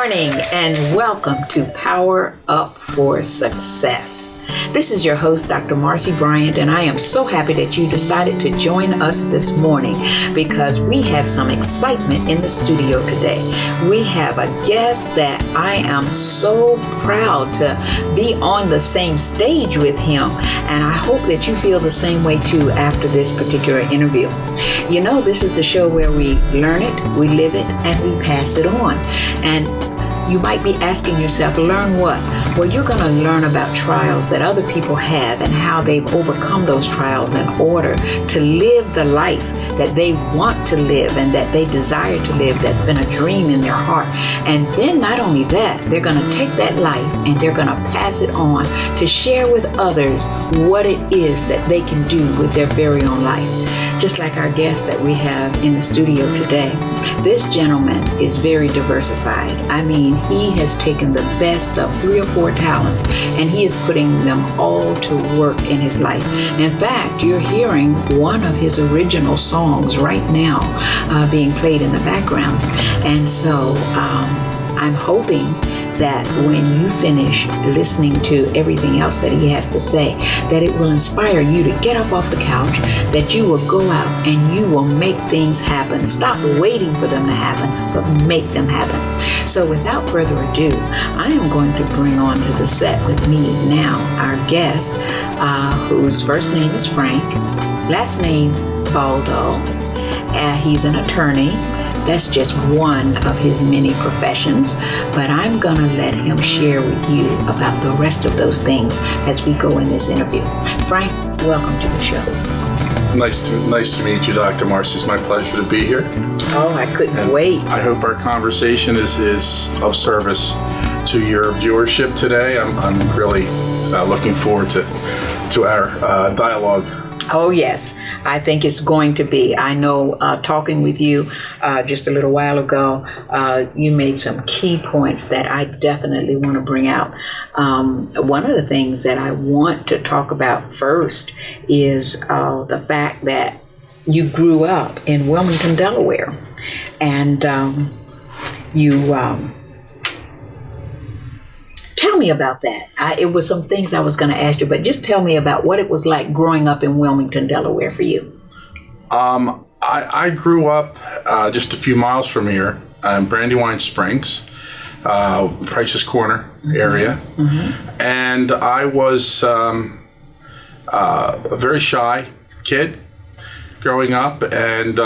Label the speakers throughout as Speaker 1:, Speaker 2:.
Speaker 1: morning and welcome to Power Up for Success. This is your host, Dr. Marcy Bryant, and I am so happy that you decided to join us this morning because we have some excitement in the studio today. We have a guest that I am so proud to be on the same stage with him, and I hope that you feel the same way too after this particular interview. You know, this is the show where we learn it, we live it, and we pass it on. And you might be asking yourself, learn what? Well, you're going to learn about trials that other people have and how they've overcome those trials in order to live the life that they want to live and that they desire to live, that's been a dream in their heart. And then not only that, they're going to take that life and they're going to pass it on to share with others what it is that they can do with their very own life. Just like our guest that we have in the studio today. This gentleman is very diversified. I mean, he has taken the best of 3 or 4 talents and he is putting them all to work in his life. In fact, you're hearing one of his original songs right now being played in the background. And so I'm hoping that when you finish listening to everything else that he has to say, that it will inspire you to get up off the couch, that you will go out and you will make things happen. Stop waiting for them to happen, but make them happen. So without further ado, I am going to bring on to the set with me now our guest, whose first name is Frank, last name Baldo. He's an attorney. That's just one of his many professions, but I'm going to let him share with you about the rest of those things as we go in this interview. Frank, welcome to the show.
Speaker 2: Nice to meet you, Dr. Marcy. It's my pleasure to be here.
Speaker 1: Oh, I couldn't wait.
Speaker 2: I hope our conversation is of service to your viewership today. I'm really looking forward to our dialogue.
Speaker 1: Oh, yes. I think it's going to be. I know talking with you just a little while ago, you made some key points that I definitely want to bring out. One of the things that I want to talk about first is the fact that you grew up in Wilmington, Delaware, and you... Tell me about that. It was some things I was going to ask you, but just tell me about what it was like growing up in Wilmington, Delaware for you.
Speaker 2: I grew up just a few miles from here in Brandywine Springs, Price's Corner area. Mm-hmm. And I was a very shy kid growing up, and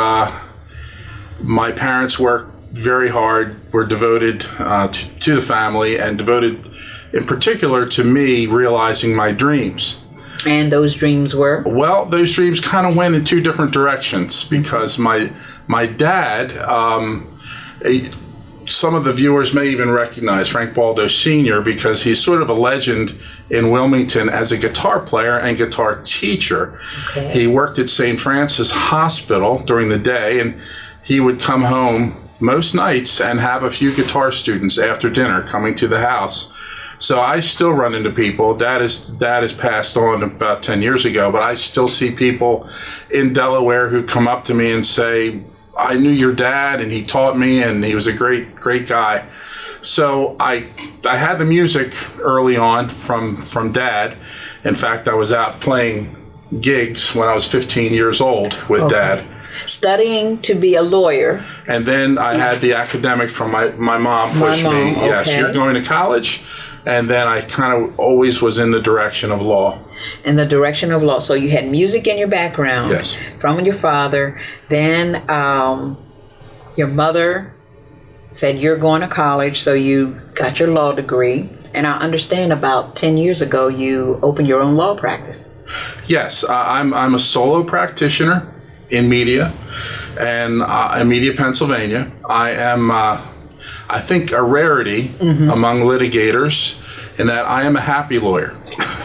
Speaker 2: my parents worked very hard, were devoted to the family and devoted in particular to me realizing my dreams.
Speaker 1: And those dreams were?
Speaker 2: Well, those dreams kind of went in 2 different directions because my dad, some of the viewers may even recognize Frank Baldo Sr. because he's sort of a legend in Wilmington as a guitar player and guitar teacher. Okay. He worked at St. Francis Hospital during the day, and he would come home most nights and have a few guitar students after dinner coming to the house. So I still run into people. Dad has passed on about 10 years ago, but I still see people in Delaware who come up to me and say, I knew your dad and he taught me and he was a great guy. So I had the music early on from Dad. In fact, I was out playing gigs when I was 15 years old with Dad.
Speaker 1: Studying to be a lawyer.
Speaker 2: And then I had the academic from my mom push me.
Speaker 1: Okay.
Speaker 2: Yes, you're going to college. And then I kind of always was in the direction of law.
Speaker 1: In the direction of law. So you had music in your background.
Speaker 2: Yes.
Speaker 1: From your father. Then your mother said you're going to college, so you got your law degree. And I understand about 10 years ago you opened your own law practice.
Speaker 2: Yes, I'm a solo practitioner in media, and in Media, Pennsylvania. I am, I think, a rarity among litigators in that I am a happy lawyer.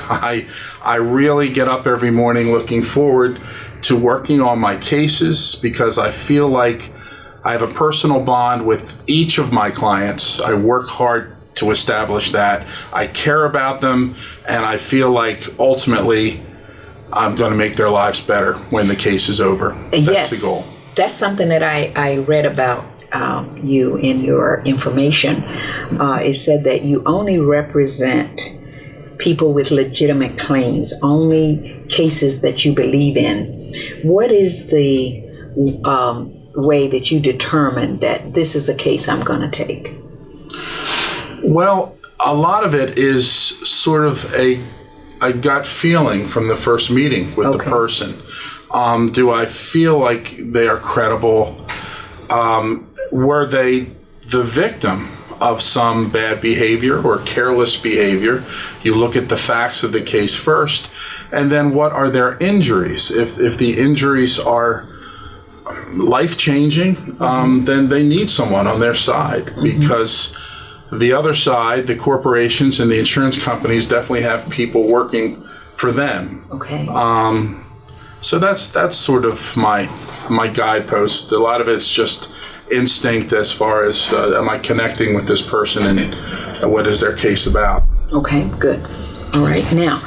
Speaker 2: I really get up every morning looking forward to working on my cases because I feel like I have a personal bond with each of my clients. I work hard to establish that. I care about them, and I feel like ultimately I'm going to make their lives better when the case is over. That's the goal.
Speaker 1: That's something that I read about you in your information, it said that you only represent people with legitimate claims, only cases that you believe in. What is the way that you determine that this is a case I'm going to take?
Speaker 2: Well, a lot of it is sort of a gut feeling from the first meeting with the person. Do I feel like they are credible? Were they the victim of some bad behavior or careless behavior? You look at the facts of the case first, and then what are their injuries? If the injuries are life-changing, then they need someone on their side, because the other side, the corporations and the insurance companies, definitely have people working for them.
Speaker 1: Okay.
Speaker 2: So that's sort of my guidepost. A lot of it's just instinct as far as am I connecting with this person and what is their case about.
Speaker 1: Okay, good. All right. Now,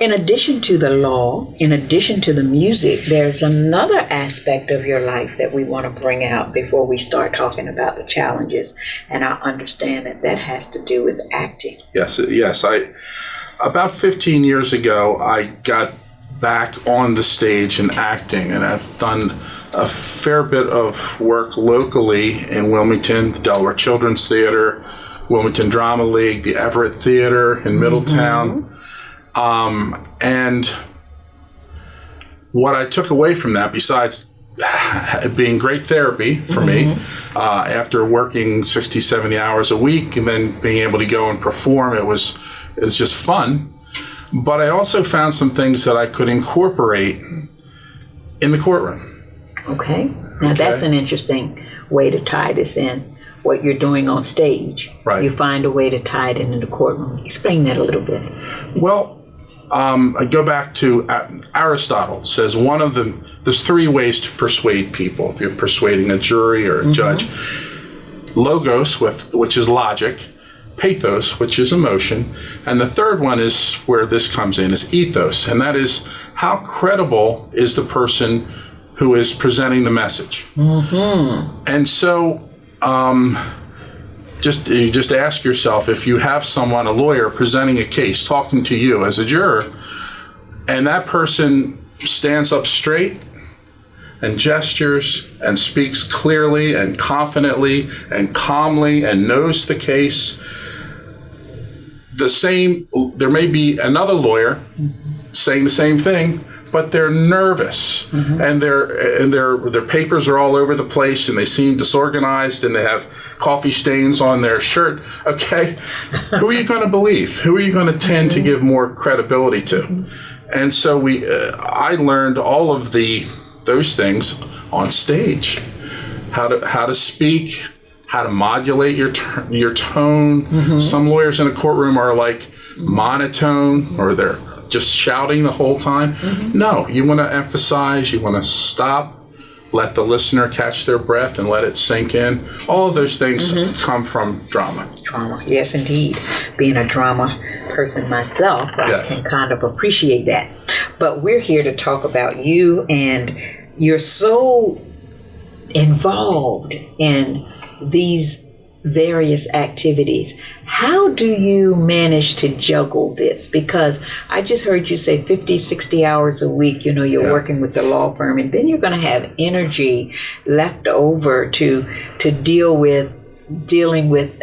Speaker 1: in addition to the law, in addition to the music, there's another aspect of your life that we want to bring out before we start talking about the challenges. And I understand that has to do with acting.
Speaker 2: Yes. About 15 years ago, I got back on the stage and acting, and I've done a fair bit of work locally in Wilmington, the Delaware Children's Theater, Wilmington Drama League, the Everett Theater in Middletown. And what I took away from that, besides it being great therapy for me, after working 60, 70 hours a week and then being able to go and perform, it was just fun. But I also found some things that I could incorporate in the courtroom.
Speaker 1: Okay. Now that's an interesting way to tie this in. What you're doing on stage,
Speaker 2: right? You
Speaker 1: find a way to tie it into the courtroom. Explain that a little bit.
Speaker 2: Well, I go back to Aristotle says there's three ways to persuade people. If you're persuading a jury or a judge, logos, which is logic, pathos, which is emotion, and the third one is where this comes in, is ethos, and that is how credible is the person who is presenting the message. And so just ask yourself, if you have someone, a lawyer, presenting a case, talking to you as a juror, and that person stands up straight and gestures and speaks clearly and confidently and calmly and knows the case, there may be another lawyer saying the same thing, but they're nervous and their papers are all over the place and they seem disorganized and they have coffee stains on their shirt. Okay, who are you going to believe? Who are you going to tend to give more credibility to? And so I learned all of those things on stage, how to speak, how to modulate your tone. Some lawyers in a courtroom are like monotone, or they're just shouting the whole time. No, you want to emphasize, you want to stop, let the listener catch their breath and let it sink in. All of those things come from drama.
Speaker 1: Drama, yes, indeed. Being a drama person myself, I can kind of appreciate that. But we're here to talk about you, and you're so involved in these various activities. How do you manage to juggle this? Because I just heard you say 50, 60 hours a week, you're working with the law firm, and then you're going to have energy left over to dealing with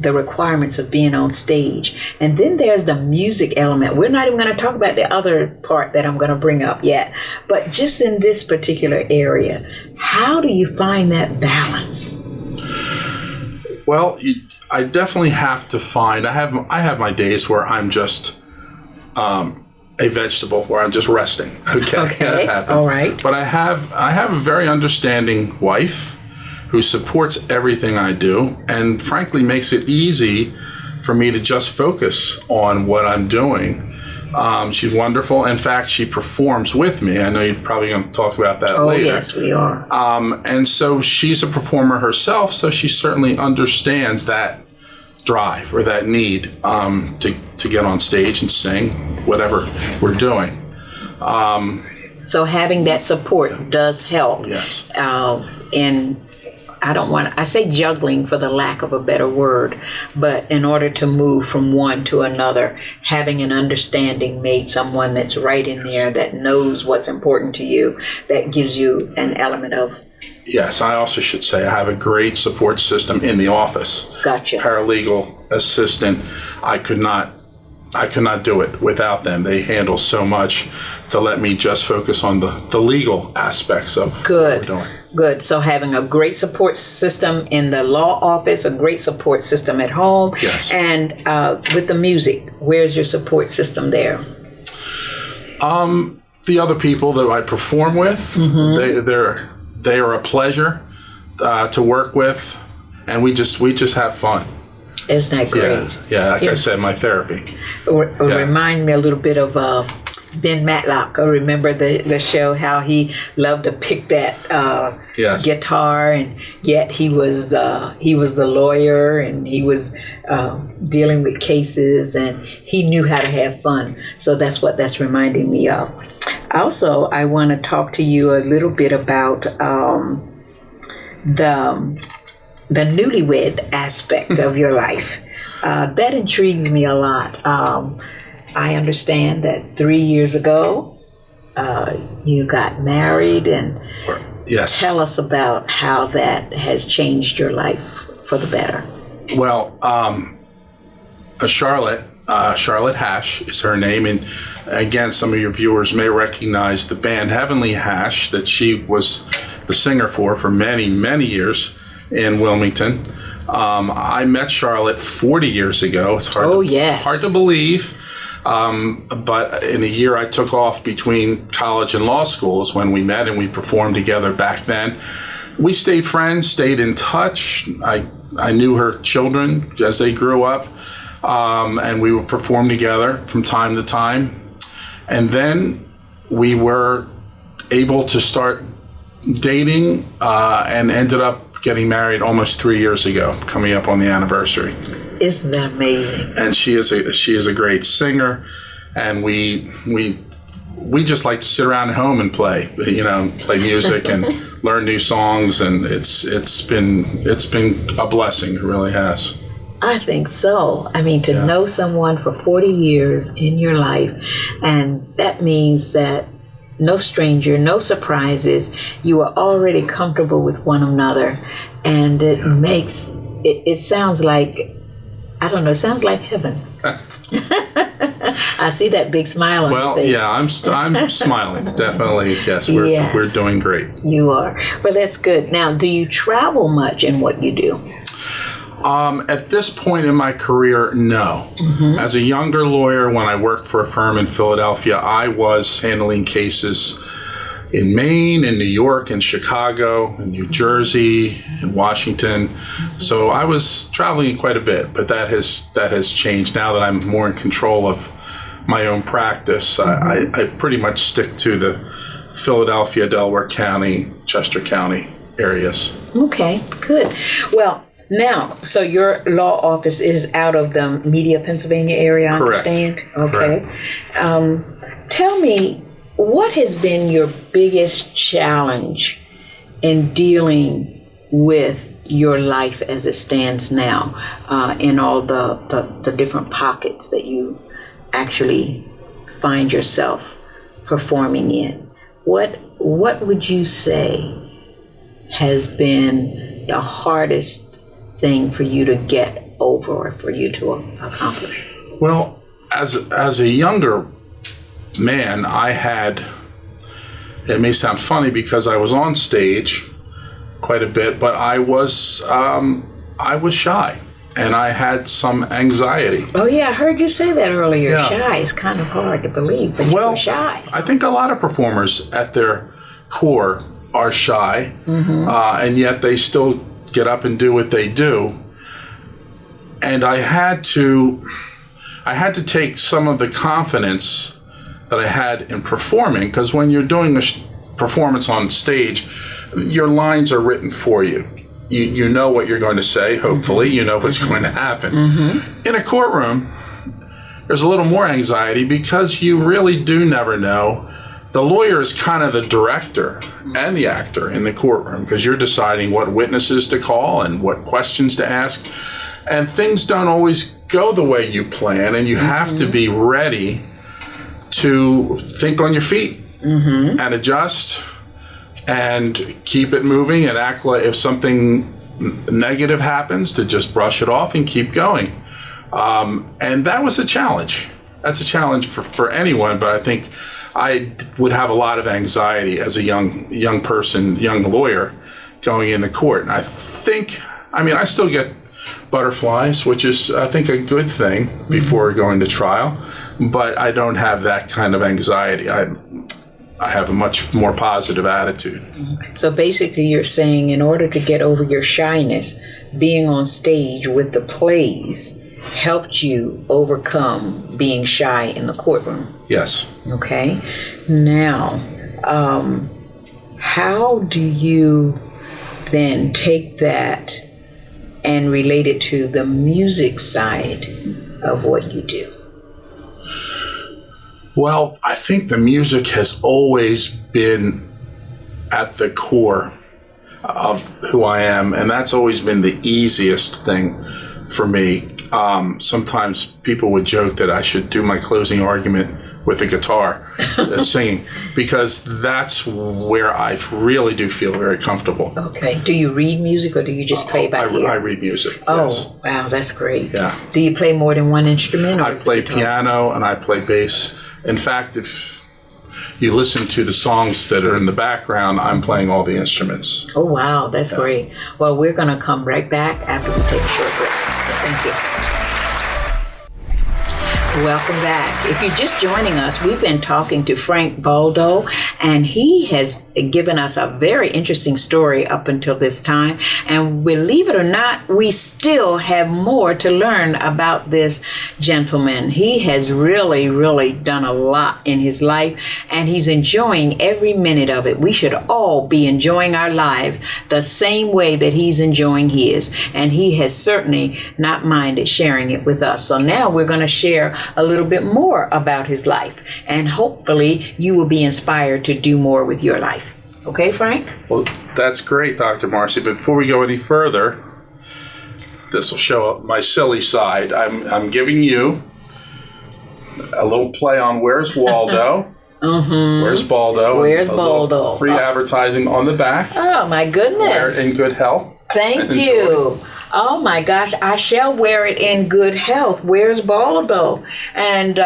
Speaker 1: the requirements of being on stage. And then there's the music element. We're not even going to talk about the other part that I'm going to bring up yet. But just in this particular area, how do you find that balance?
Speaker 2: Well, I definitely have to find. I have my days where I'm just a vegetable, where I'm just resting. Okay.
Speaker 1: All right.
Speaker 2: But I have a very understanding wife who supports everything I do, and frankly makes it easy for me to just focus on what I'm doing. She's wonderful. In fact, she performs with me. I know you're probably going to talk about that later.
Speaker 1: Oh, yes, we are.
Speaker 2: And so she's a performer herself, so she certainly understands that drive or that need to get on stage and sing whatever we're doing. So
Speaker 1: having that support does help.
Speaker 2: Yes.
Speaker 1: In I say juggling for the lack of a better word, but in order to move from one to another, having an understanding made someone that's right in there, that knows what's important to you, that gives you an element of.
Speaker 2: Yes, I also should say I have a great support system in the office.
Speaker 1: Gotcha.
Speaker 2: Paralegal, assistant. I could not do it without them. They handle so much to let me just focus on the legal aspects of what we're doing.
Speaker 1: Good. So having a great support system in the law office, a great support system at home.
Speaker 2: Yes.
Speaker 1: And with the music, where's your support system there?
Speaker 2: The other people that I perform with, they are a pleasure to work with, and we just have fun.
Speaker 1: Isn't that great?
Speaker 2: Yeah. Like I said, my therapy.
Speaker 1: Remind me a little bit of Ben Matlock. I remember the show, how he loved to pick that guitar, and yet he was the lawyer, and he was dealing with cases, and he knew how to have fun. So that's what that's reminding me of. Also, I want to talk to you a little bit about the newlywed aspect of your life. That intrigues me a lot. I understand that 3 years ago, you got married, and
Speaker 2: yes.
Speaker 1: Tell us about how that has changed your life for the better.
Speaker 2: Well, Charlotte Hash is her name, and again, some of your viewers may recognize the band Heavenly Hash that she was the singer for many, many years in Wilmington. I met Charlotte 40 years ago. It's hard to believe. But in a year I took off between college and law school is when we met, and we performed together back then. We stayed friends, stayed in touch. I knew her children as they grew up, and we would perform together from time to time. And then we were able to start dating and ended up getting married almost 3 years ago, coming up on the anniversary.
Speaker 1: Isn't that amazing?
Speaker 2: And she is a great singer, and we just like to sit around at home and play music and learn new songs, and it's been a blessing. It really has.
Speaker 1: I think so. I mean, to know someone for 40 years in your life, and that means that no stranger, no surprises. You are already comfortable with one another, and it makes it sounds like, I don't know, it sounds like heaven. I see that big smile on your face.
Speaker 2: Well, yeah, I'm smiling. Definitely, yes. We're doing great.
Speaker 1: You are. Well, that's good. Now, do you travel much in what you do?
Speaker 2: At this point in my career, no. As a younger lawyer, when I worked for a firm in Philadelphia, I was handling cases in Maine, in New York, in Chicago, in New Jersey, in Washington. So I was traveling quite a bit, but that has changed now that I'm more in control of my own practice. I pretty much stick to the Philadelphia, Delaware County, Chester County areas. Okay,
Speaker 1: good. Well, now, so your law office is out of the Media, Pennsylvania area, I understand? Okay. Correct. Tell me, what has been your biggest challenge in dealing with your life as it stands now, in all the different pockets that you actually find yourself performing in? What would you say has been the hardest thing for you to get over, or for you to accomplish?
Speaker 2: Well, as a younger man, it may sound funny because I was on stage quite a bit, but I was shy, and I had some anxiety.
Speaker 1: Oh yeah, I heard you say that earlier. Yeah. Shy is kind of hard to believe, but you were shy.
Speaker 2: I think a lot of performers at their core are shy, and yet they still get up and do what they do. And I had to take some of the confidence that I had in performing, because when you're doing a performance on stage, your lines are written for you. You know what you're going to say, hopefully. You know what's going to happen. In a courtroom, there's a little more anxiety because you really do never know the lawyer is kind of the director and the actor in the courtroom, because you're deciding what witnesses to call and what questions to ask. And things don't always go the way you plan, and you have to be ready to think on your feet and adjust and keep it moving and act like if something negative happens, to just brush it off and keep going. And that was a challenge. That's a challenge for anyone, but I think I would have a lot of anxiety as a young person, young lawyer going into court. And I still get butterflies, which is, I think, a good thing before going to trial, but I don't have that kind of anxiety. I have a much more positive attitude.
Speaker 1: So basically you're saying in order to get over your shyness, being on stage with the plays helped you overcome being shy in the courtroom.
Speaker 2: Yes.
Speaker 1: Okay. Now, how do you then take that and relate it to the music side of what you do?
Speaker 2: Well, I think the music has always been at the core of who I am, and that's always been the easiest thing for me. Sometimes people would joke that I should do my closing argument with a guitar singing, because that's where I really do feel very comfortable.
Speaker 1: Okay. Do you read music, or do you just play by ear?
Speaker 2: I read music.
Speaker 1: Oh,
Speaker 2: yes.
Speaker 1: Wow, that's great.
Speaker 2: Yeah.
Speaker 1: Do you play more than one instrument? Or
Speaker 2: I play piano and I play bass. In fact, if you listen to the songs that are in the background, I'm playing all the instruments.
Speaker 1: Oh, wow, that's great. Well, we're going to come right back after we take a short break. Thank you. Welcome back. If you're just joining us, we've been talking to Frank Baldo, and he has given us a very interesting story up until this time. And believe it or not, we still have more to learn about this gentleman. He has really, really done a lot in his life, and he's enjoying every minute of it. We should all be enjoying our lives the same way that he's enjoying his. And he has certainly not minded sharing it with us. So now we're going to share a little bit more about his life, and hopefully you will be inspired to do more with your life. Okay, Frank?
Speaker 2: Well, that's great, Dr. Marcy. But before we go any further, this will show up my silly side. I'm giving you a little play on Where's Waldo? Where's Baldo?
Speaker 1: Where's Baldo?
Speaker 2: Free advertising on the back.
Speaker 1: Oh, my goodness.
Speaker 2: Wear it in good health.
Speaker 1: Thank you. Oh, my gosh. I shall wear it in good health. Where's Baldo? And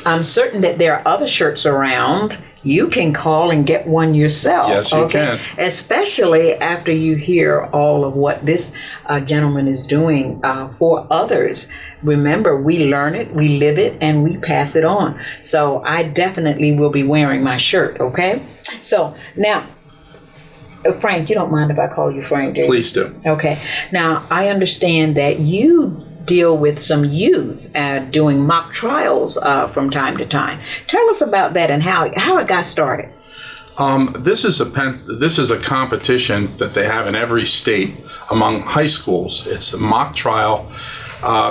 Speaker 1: I'm certain that there are other shirts around. You can call and get one yourself.
Speaker 2: Yes, you can.
Speaker 1: Especially after you hear all of what this gentleman is doing for others. Remember, we learn it, we live it, and we pass it on. So I definitely will be wearing my shirt, okay? So now, Frank, you don't mind if I call you Frank, do you?
Speaker 2: Please do.
Speaker 1: Okay. Now, I understand that you deal with some youth doing mock trials from time to time. Tell us about that and how it got started.
Speaker 2: This is a competition that they have in every state among high schools. It's a mock trial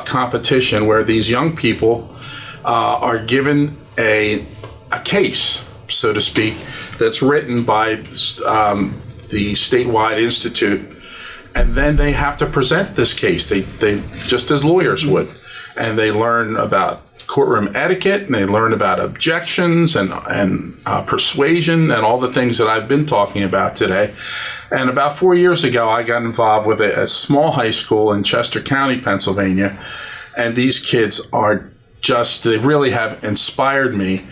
Speaker 2: competition where these young people are given a case, so to speak, that's written by the statewide institute. And then they have to present this case. They just as lawyers would, and they learn about courtroom etiquette, and they learn about objections and persuasion and all the things that I've been talking about today. And about 4 years ago, I got involved with a small high school in Chester County, Pennsylvania, and these kids are they really have inspired me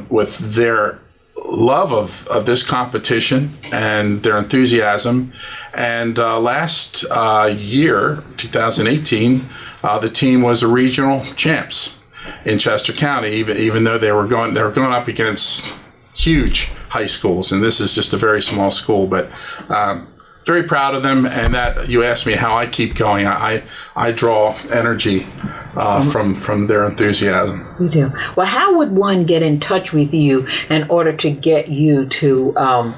Speaker 2: with their love of this competition and their enthusiasm. And last year, 2018, the team was a regional champs in Chester County, even though they were going up against huge high schools, and this is just a very small school. But very proud of them. And that you asked me how I keep going. I draw energy from their enthusiasm.
Speaker 1: You do. Well, how would one get in touch with you in order to get you to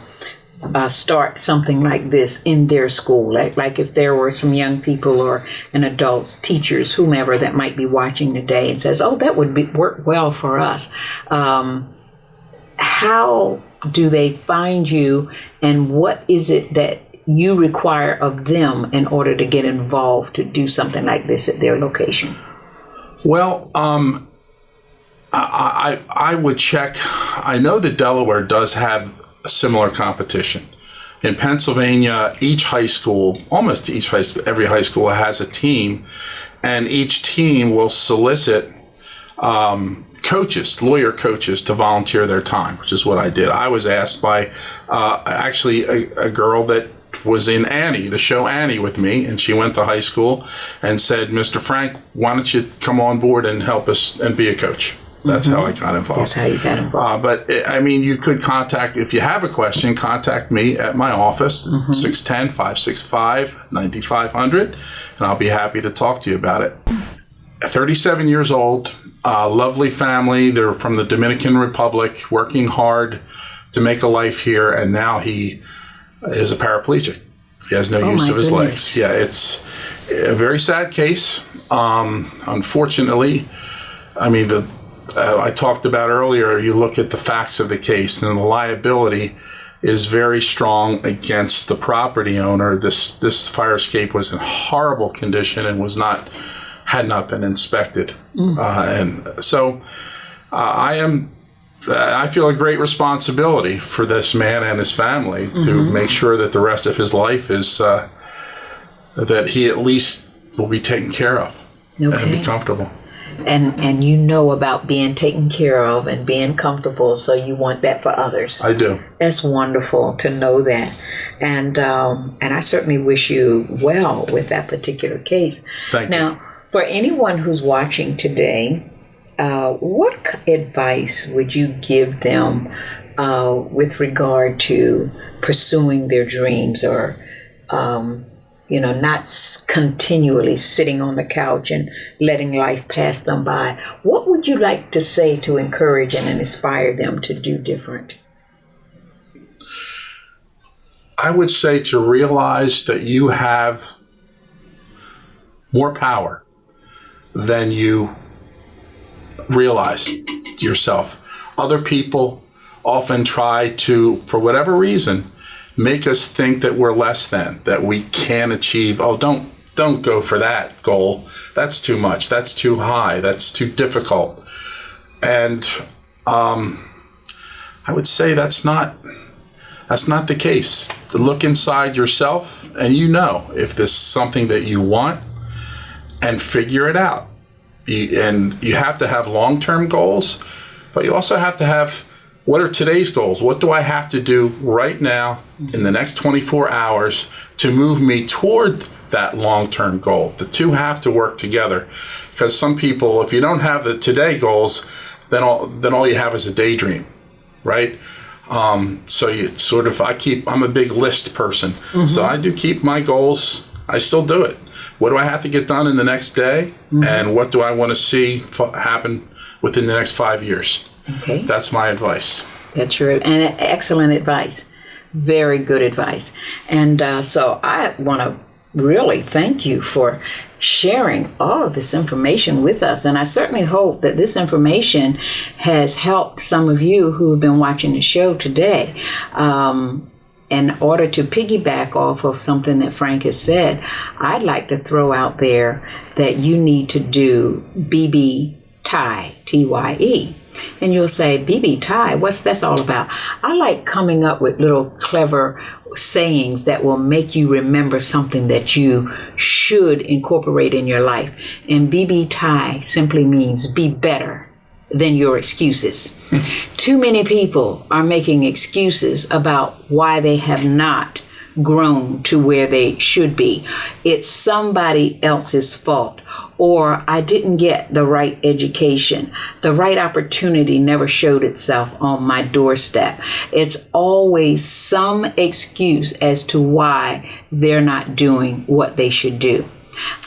Speaker 1: start something like this in their school? Like if there were some young people or adults, teachers, whomever that might be watching today and says, oh, that would work well for us. how do they find you, and what is it that you require of them in order to get involved to do something like this at their location?
Speaker 2: Well, I would check. I know that Delaware does have a similar competition. In Pennsylvania, each high school, almost each high school, every high school has a team, and each team will solicit coaches, lawyer coaches, to volunteer their time, which is what I did. I was asked by actually a girl that was in Annie, the show Annie, with me, and she went to high school and said, "Mr. Frank, why don't you come on board and help us and be a coach?" That's how I got involved.
Speaker 1: That's how you got involved.
Speaker 2: But I mean, you could contact, if you have a question, contact me at my office, 610-565-9500, and I'll be happy to talk to you about it. 37 years old, lovely family. They're from the Dominican Republic, working hard to make a life here, and now he is a paraplegic. He has no use of his legs. Yeah, it's a very sad case. Unfortunately, I mean, I talked about earlier, you look at the facts of the case, and the liability is very strong against the property owner. This fire escape was in horrible condition and had not been inspected. And so I feel a great responsibility for this man and his family to make sure that the rest of his life is, that he at least will be taken care of and be comfortable.
Speaker 1: And you know about being taken care of and being comfortable, so you want that for others.
Speaker 2: I do.
Speaker 1: That's wonderful to know that. And I certainly wish you well with that particular case.
Speaker 2: Thank you.
Speaker 1: Now, for anyone who's watching today, what advice would you give them with regard to pursuing their dreams, or not continually sitting on the couch and letting life pass them by? What would you like to say to encourage and inspire them to do different?
Speaker 2: I would say to realize that you have more power than you realize yourself. Other people often try to, for whatever reason, make us think that we're less than, that we can't achieve. Oh, don't go for that goal. That's too much. That's too high. That's too difficult. And I would say that's not the case. To look inside yourself, and if this is something that you want, and figure it out. And you have to have long-term goals, but you also have to have, what are today's goals? What do I have to do right now in the next 24 hours to move me toward that long-term goal? The two have to work together, because some people, if you don't have the today goals, then all you have is a daydream, right? So you sort of, I'm a big list person. So I do keep my goals. I still do it. What do I have to get done in the next day? And what do I want to see happen within the next 5 years?
Speaker 1: Okay.
Speaker 2: That's my advice.
Speaker 1: That's your excellent advice. Very good advice. And so I want to really thank you for sharing all of this information with us. And I certainly hope that this information has helped some of you who have been watching the show today. In order to piggyback off of something that Frank has said, I'd like to throw out there that you need to do BB Tie, T-Y-E. And you'll say, BB Tie, what's that's all about? I like coming up with little clever sayings that will make you remember something that you should incorporate in your life. And BB Tie simply means be better than your excuses. Too many people are making excuses about why they have not grown to where they should be. It's somebody else's fault, or I didn't get the right education. The right opportunity never showed itself on my doorstep. It's always some excuse as to why they're not doing what they should do.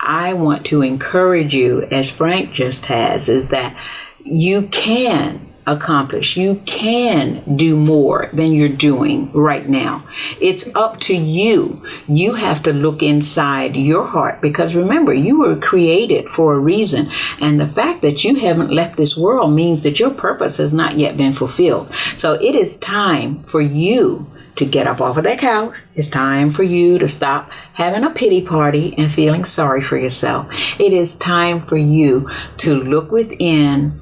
Speaker 1: I want to encourage you, as Frank just has, is that you can accomplish. You can do more than you're doing right now. It's up to you. You have to look inside your heart, because remember, you were created for a reason. And the fact that you haven't left this world means that your purpose has not yet been fulfilled. So it is time for you to get up off of that couch. It's time for you to stop having a pity party and feeling sorry for yourself. It is time for you to look within,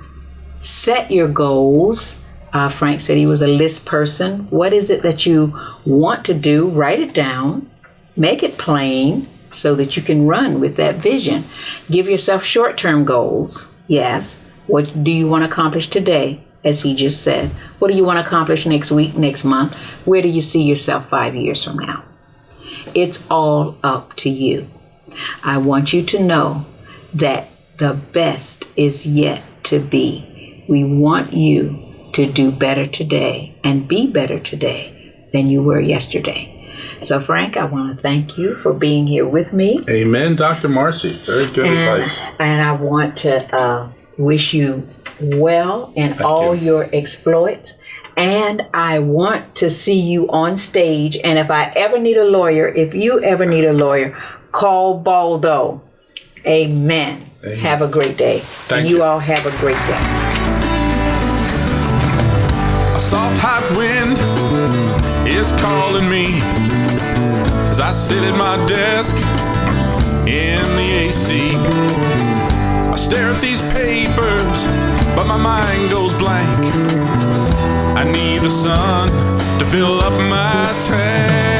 Speaker 1: set your goals. Frank said he was a list person. What is it that you want to do? Write it down. Make it plain so that you can run with that vision. Give yourself short-term goals. Yes. What do you want to accomplish today? As he just said, what do you want to accomplish next week, next month? Where do you see yourself 5 years from now? It's all up to you. I want you to know that the best is yet to be. We want you to do better today and be better today than you were yesterday. So, Frank, I want to thank you for being here with me.
Speaker 2: Amen, Dr. Marcy. Very good advice.
Speaker 1: And I want to wish you well in all your exploits. And I want to see you on stage. And if I ever need a lawyer, if you ever need a lawyer, call Baldo. Amen. Have a great day.
Speaker 2: Thank
Speaker 1: you all have a great day.
Speaker 3: A soft hot wind is calling me as I sit at my desk in the AC. I stare at these papers, but my mind goes blank. I need the sun to fill up my tank.